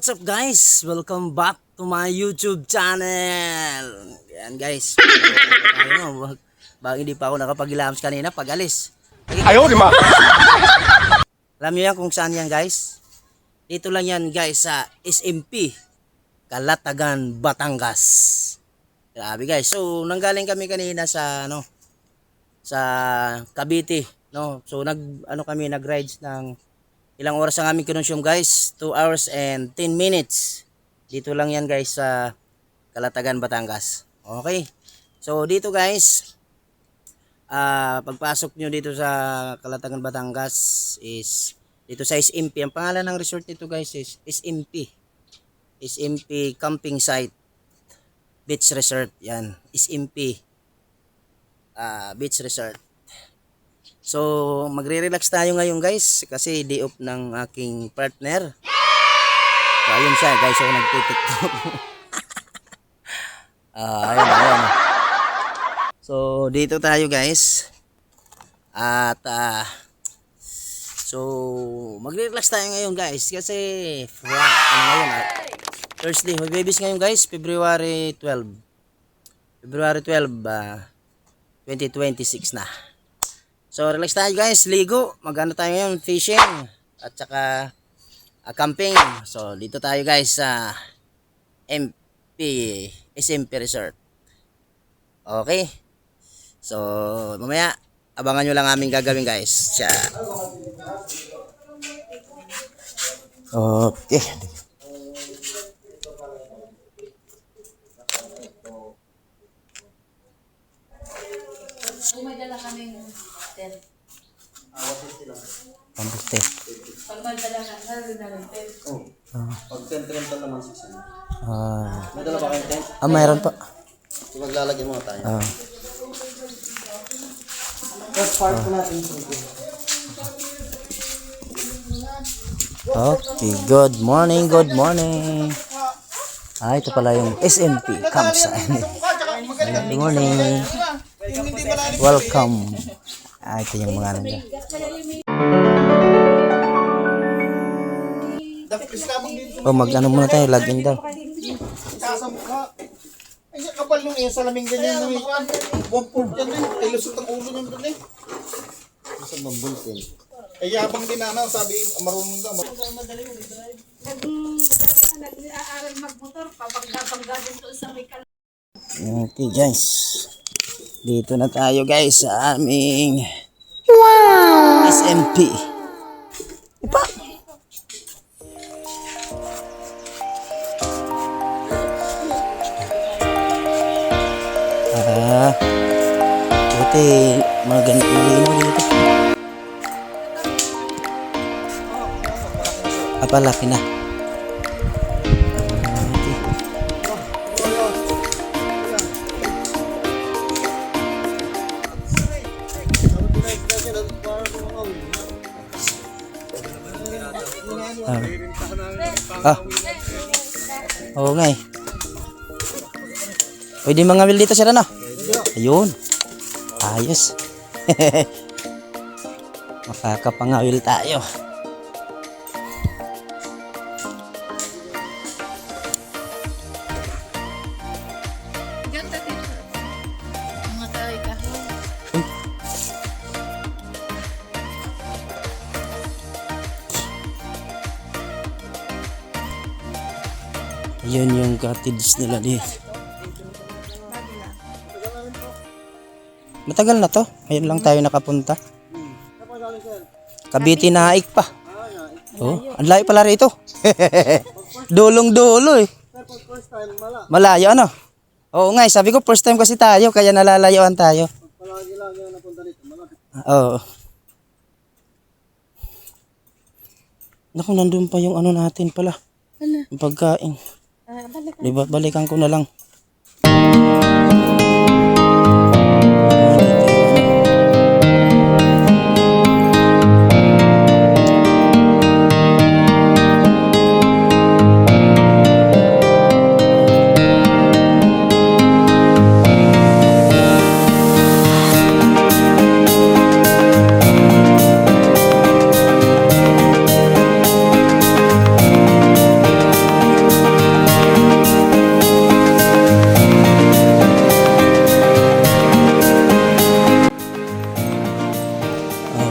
What's up guys? Welcome back to my YouTube channel. Yan guys. Bakit hindi pa ako nakapag-ilams kanina pag alis? Ayaw, di ma. Alam niyo yan kung saan yan guys? Dito lang yan guys sa SMP Calatagan, Batangas. Grabe guys. So nanggaling kami kanina sa sa Cavite, no? So nag-rides ng ilang oras ang aming kinonsume guys? 2 hours and 10 minutes. Dito lang yan guys sa Calatagan, Batangas. Okay. So dito guys, pagpasok nyo dito sa Calatagan, Batangas is dito sa SMP. Ang pangalan ng resort nito guys is SMP. SMP Camping Site Beach Resort. Yan. SMP Beach Resort. So, magre-relax tayo ngayon guys kasi day off ng aking partner. So, ayun siya guys, so nagtitiktok. Ayun. So, dito tayo guys. At, so, magre-relax tayo ngayon guys kasi, ngayon, Thursday, babies ngayon guys, February 12. February 12, 2026 na. So relax tayo guys, ligo, magano tayo ngayon, fishing at saka camping. So dito tayo guys sa SMP Resort. Okay. So mamaya abangan nyo lang aming gagawin guys. Okay. May dala kaming tent. Pambuste. Pag magdala ka, narin na ng tent. Pag tent rental naman sa sila. May dala ba kayong tent? Mayroon pa. So maglalagyan muna tayo. First part po natin. Okay, good morning. Ito pala yung SMP campsite. Good morning. Welcome. Ito yung mga nandyan. Mag-ano muna tayo, login daw. Kasamukha. Ay, kapal nung yung salaming ganyan nung iwan. Bumport yan rin. Ay, lusot ang ulo nung doon eh. Lusot ng bulsin. Ay, yabang din na, sabi, marunong ka. Nag-aaral magmotor, pabangga-bangga din doon sa may Okay guys. Dito na tayo guys sa aming SMP. Ipa. Buti maganda yung dito. Laki na. Oo nga eh. Pwede mangawil dito sir ano? Ayun. Ayos. Makakapangawil tayo. ganda dito. Mga tayo kahon. Ayun yung cottage nila dito. Matagal na to. Ayun lang tayo nakapunta. Cavite Naik pa. Oh, ang layo pala rito. Dulong-dulo eh. Malayo ano? Oo nga, sabi ko first time kasi tayo kaya nalalayuan tayo. Oo. Naku, nandun pa yung ano natin pala. Yung pagkain. Diba, balikan ko na lang.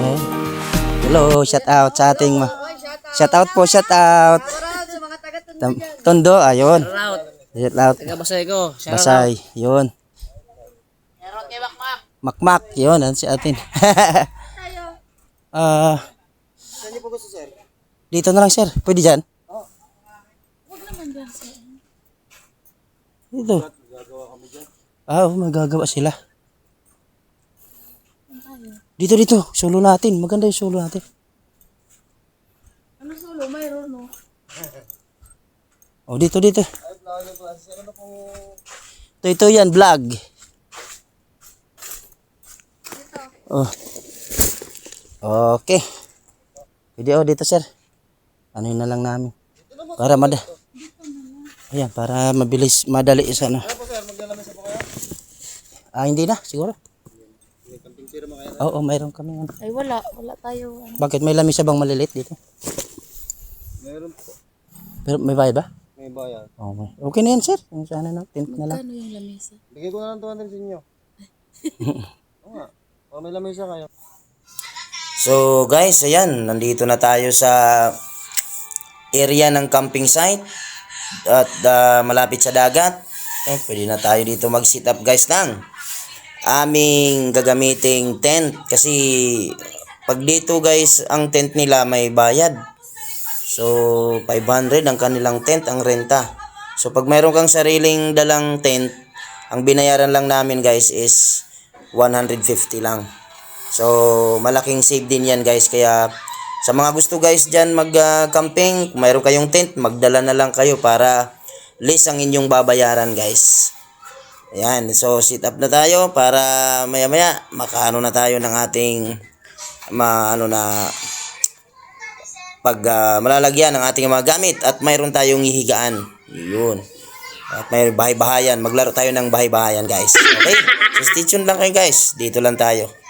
Ayan. Hello, shout out sa ating shout out po, shout out. Sa mga taga-tundo Tondo, ayun. Shout out. Basay ko. Basay, yun. Makmak, yun, ano si atin. Ah, Saan niyo po gusto, sir? dito na lang, sir. Pwede dyan? Huwag naman dyan sir. Dito. Ah, oh, magagawa sila. Dito. Solo natin. Maganda yung solo natin. Ano solo? Mayroon no? Oh, dito. Ito yan, vlog. Oh. Okay. Pwede dito, sir. Ano yun na lang namin. Para ayan, para mabilis, madali sa ano. Ano po, sir? Maglalamesa po kayo? Ah, hindi na, siguro. May camping chair mo kayo. Oo, mayroon kami. Ano. Ay wala tayo. Bakit may lamisa bang maliliit dito? Meron po. Pero may bayad ba? May bayan. Okay. Okay na yan, sir. Yung sana na, tent na lang. Ano yung lamesa? Bigay ko na lang 200 sa inyo. Oo nga. Para may lamesa kayo. So guys, ayan, nandito na tayo sa area ng camping site at malapit sa dagat. Pwede na tayo dito mag-sit up guys ng aming gagamiting tent kasi pag dito guys, ang tent nila may bayad. So 500 ang kanilang tent, ang renta. So pag mayroon kang sariling dalang tent, ang binayaran lang namin guys is 150 lang. So, malaking save din yan guys. Kaya, sa mga gusto guys dyan mag-camping, kung mayroon kayong tent, magdala na lang kayo para less ang inyong babayaran guys. Ayan. So, sit up na tayo para maya-maya makaano na tayo ng ating malalagyan ng ating mga gamit at mayroon tayong hihigaan. Yun. At may bahay-bahayan. Maglaro tayo ng bahay-bahayan guys. Okay? So, stay tuned lang kayo guys. Dito lang tayo.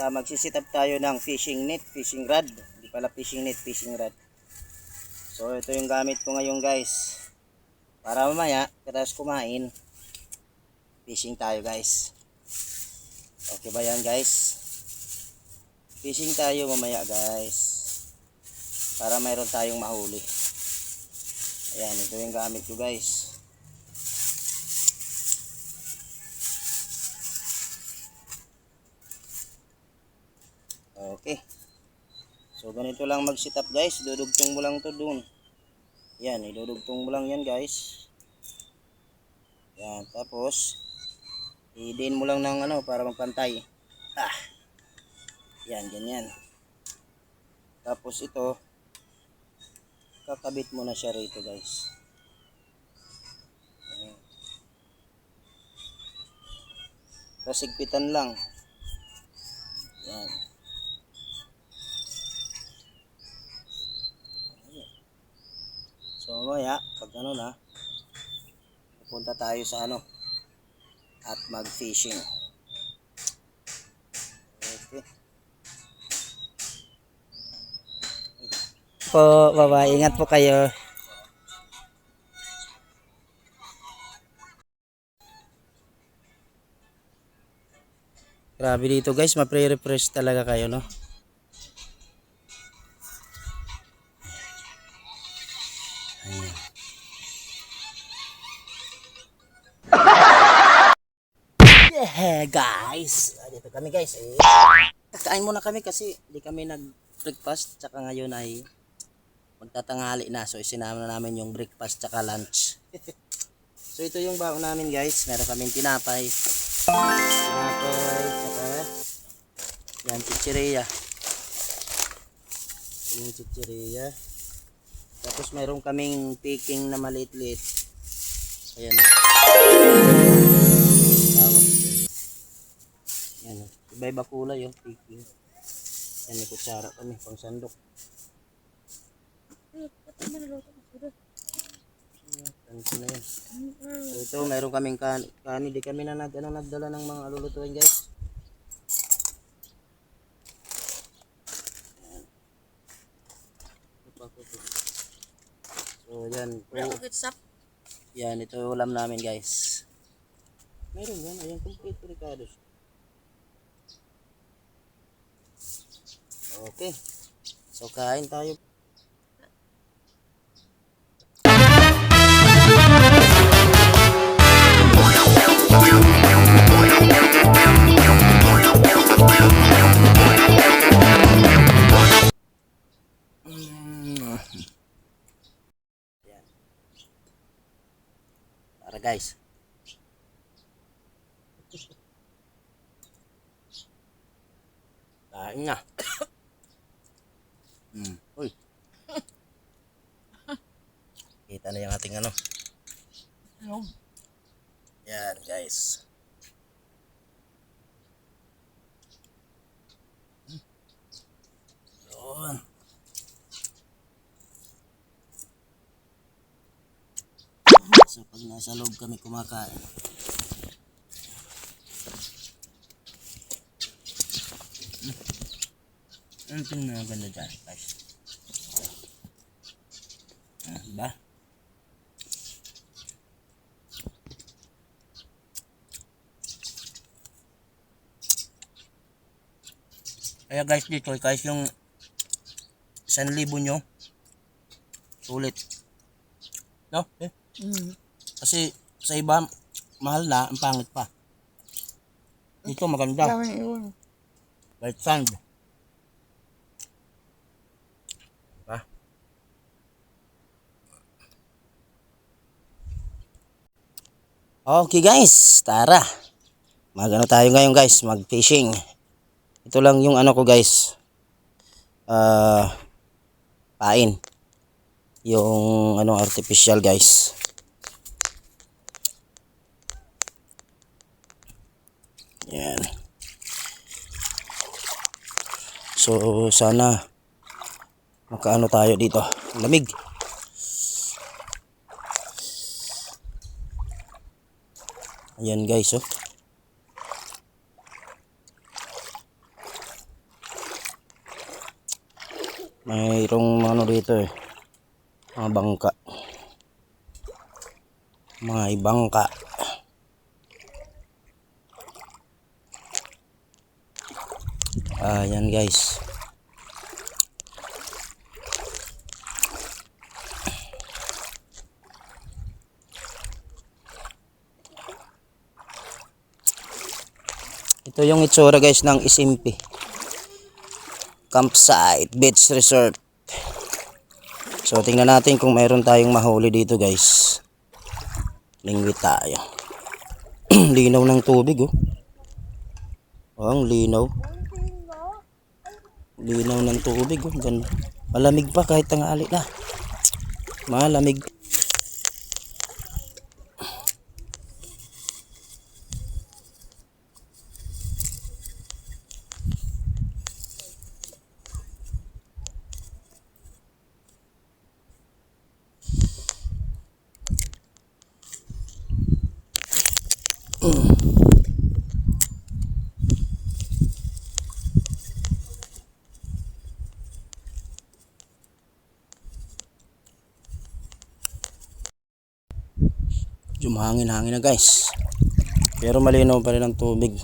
Magsisit up tayo ng fishing net, fishing rod. Hindi pala fishing net, fishing rod. So ito yung gamit ko ngayon guys. Para mamaya, katapos kumain, fishing tayo guys. Okay ba yan guys? Fishing tayo mamaya guys. Para mayroon tayong mahuli. Ayan, ito yung gamit ko guys. Okay. So ganito lang mag-set up guys. Dudugtong mo lang to dun. Yan, idudugtong mo lang yan guys. Yan, tapos i-din mo lang ng ano para magpantay. Yan, ganyan. Tapos ito, kakabit mo na siya rito guys. Yan. Kasigpitan lang. Yan. So mamaya, pag ano na, pupunta tayo sa ano, at mag-fishing. Okay. Po, bye-bye. Ingat po kayo. Grabe dito guys, mapre-refresh talaga kayo, no? Ayan. Yeah, guys. Dito kami guys. Kakain muna kami kasi di kami nag-breakfast. Tsaka ngayon ay magtatanghali na. So isinama na namin yung breakfast tsaka lunch. So ito yung baon namin guys. Meron kaming tinapay. Tinapay tsaka yan, chichireya. Yung chichireya. Tapos meron kaming picking na maliit-liit. Ayan. Tawag. Yan. Iba-iba kulay yung picking. Yan, may kutsara kami pang sandok. Tansi na yan. So ito, meron kaming kanin. Di kami na nagdala ng mga alulutuin guys. So yan. Yan, ito yung ulam namin guys. Meron yan. Ayan, complete Ricardo. Okay. So kain tayo. Yan. Tara guys. Kain na. Uy. Kita na yung ating ano. Yan guys. Yun. So pag nasa loob kami kumakain. Ano yung maganda dyan guys? Diba? Kaya guys dito, guys yung 1,000 nyo, sulit. No? Kasi sa iba, mahal na, ang pangit pa. Dito maganda. White sand. Diba? Okay guys, tara. Magano tayo ngayon guys, mag-fishing. Ito lang yung ano ko guys. Pain. Yung ano artificial guys. Yan. So sana makaano tayo dito. Lamig. Ayan guys oh. Mayroong ano dito eh. Mga bangka. Mga ibangka. Ayan guys. Ito yung itsura guys ng SMP. Campsite, beach resort. So tingnan natin kung mayroon tayong mahuli dito guys. Lingwit tayo. Linaw ng tubig oh. Oh, ang linaw. Linaw ng tubig oh. Ganda. Malamig pa kahit tanghali na. Malamig. Hangin-hangin na guys. Pero malinaw pa rin ang tubig.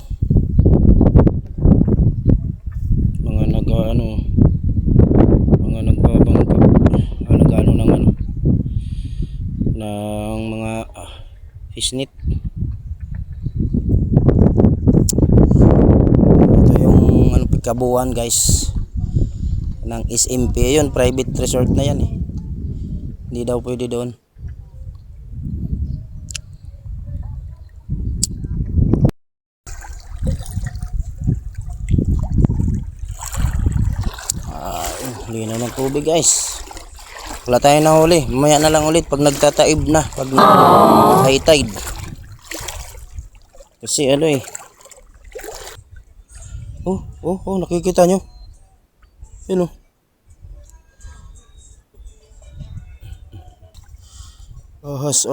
Mga nagbabangka. Nagano ng ng mga fishnet. Ito yung pagkabuuan guys ng SMP. Yun, private resort na yan eh. Hindi daw pwede doon. Linaw ng tubig guys. Wala tayong nahuli. Mamaya na lang ulit pag nagtataib na. Pag high tide. Kasi Oh, nakikita nyo. Yun oh. Ahas.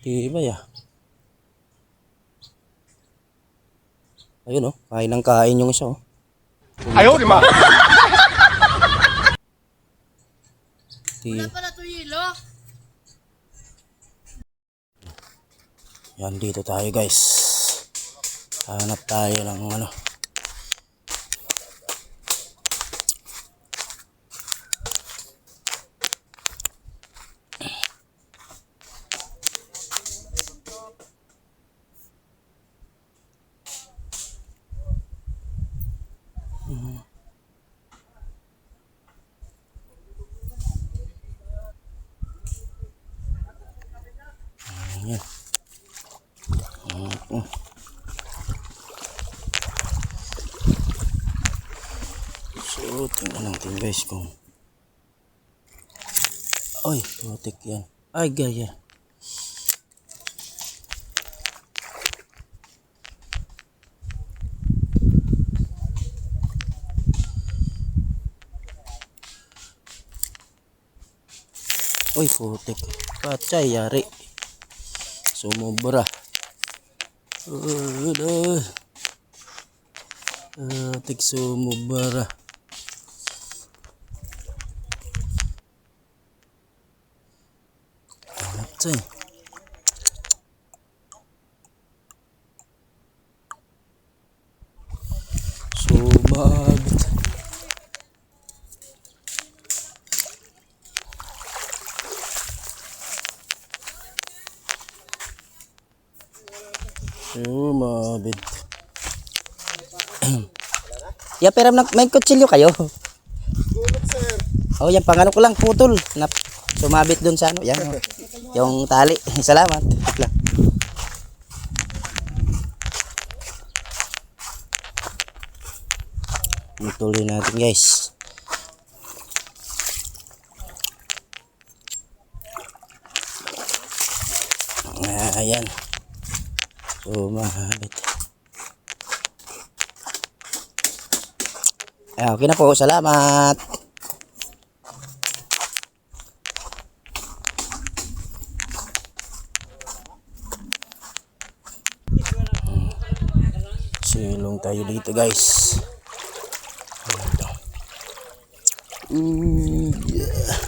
Tibay ah. Ayun oh, kain ng kain yung isa oh. Ayaw, di ma. Wala pala to yelo. Yan, dito tayo guys. Hanap tayo ng yan. So, tingnan natin guys kung ay, putik yan. Ay, gaya. Uy, putik. Pacay, yari. Sumobra. Putik, sumobra. Pacay. Sumabit. Sumabit. Ya, pero may kutsilyo kayo. Oh, yan pangano ko lang putol. Sumabit dun sa yan. Oh. Yung tali. Salamat. Ituloy natin guys. Ayan. Sumabit. Okay na po. Salamat. Silong tayo dito guys. Yeah.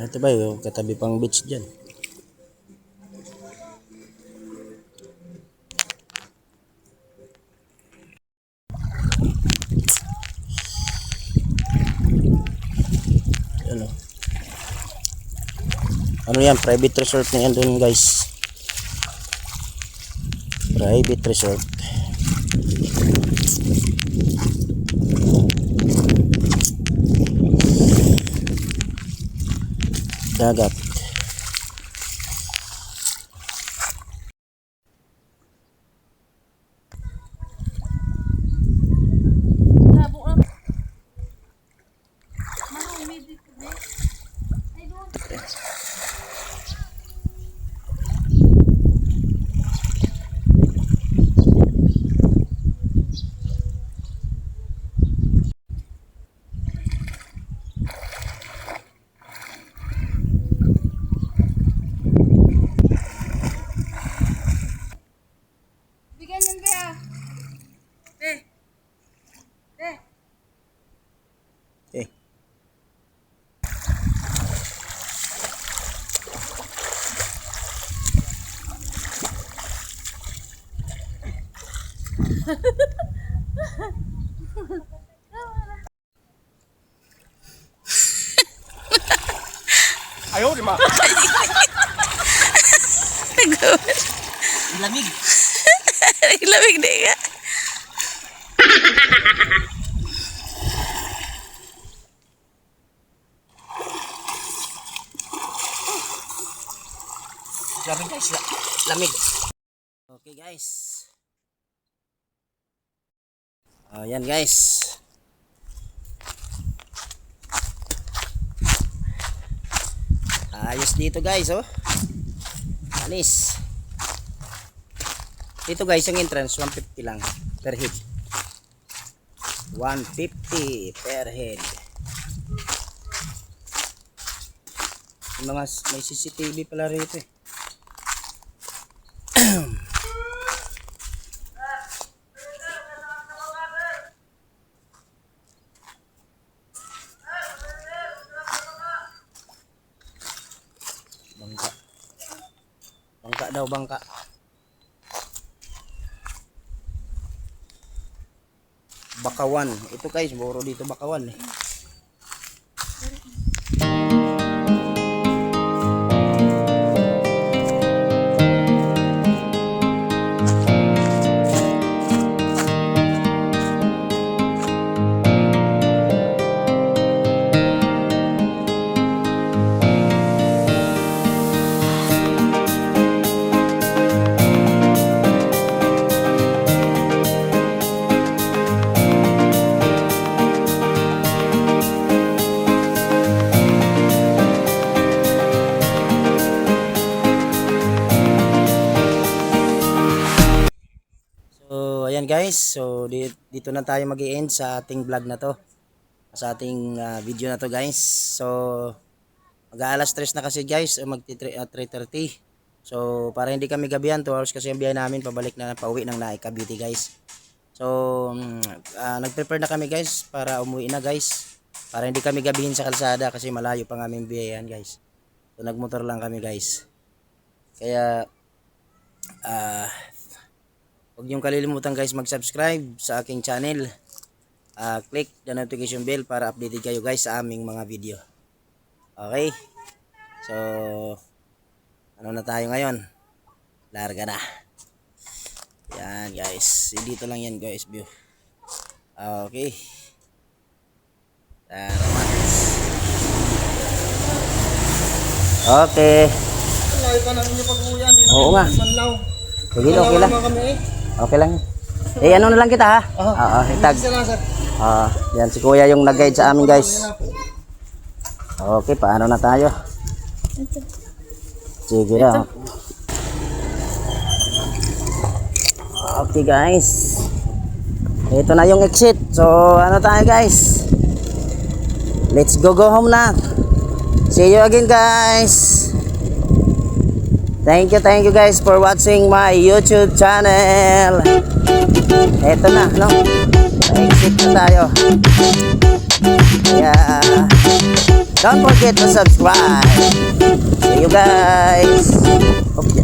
Ito ba yung katabi pang beach dyan? Ano? Ano yan? Private resort na yan dun guys. Private resort. Dagat. Bigyan yan kaya. Eh. Eh. Okay. Ayaw, di ma. Lamig. Lamig na nga. Grabe guys, lamig. Okay guys. Yan guys. Ayos dito guys, oh. Anis. Dito guys, ang entrance 150 lang per head. 150 per head. May CCTV pala rito eh. Bangka. Bangka daw, bangka. Bakawan. Ito guys, buro dito Bakawan eh. So, ayan guys. So, dito na tayo mag-i-end sa ating vlog na to. Sa ating video na to guys. So, mag-aalas 3 na kasi guys. O mag-3:30. So, para hindi kami gabihan. 2 hours kasi ang biyahe namin. Pabalik na, pauwi ng Naik Cavite guys. So, nag-prepare na kami guys. Para umuwi na guys. Para hindi kami gabihin sa kalsada. Kasi malayo pa ng aming biyahean guys. So, nagmotor lang kami guys. Kaya, huwag niyong kalilimutan guys mag-subscribe sa aking channel. Click the notification bell para updated kayo guys sa aming mga video. Okay? So, ano na tayo ngayon? Larga na. Yan guys. Dito lang yan guys view. Okay. Salamat. Okay. Layo pa namin yung pag-uwian. Oo nga. Manlaw. Sige, okay lang. Okay lang. Eh, ano na lang kita ha? Oo, itag. Yan si Kuya yung nag-guide sa amin guys. Okay, paano na tayo? Sige na. Okay guys. Ito na yung exit. So, ano tayo guys? Let's go home na. See you again guys. Thank you guys for watching my YouTube channel. Eto na, no? Exit na tayo. Yeah. Don't forget to subscribe. See you guys. Okay.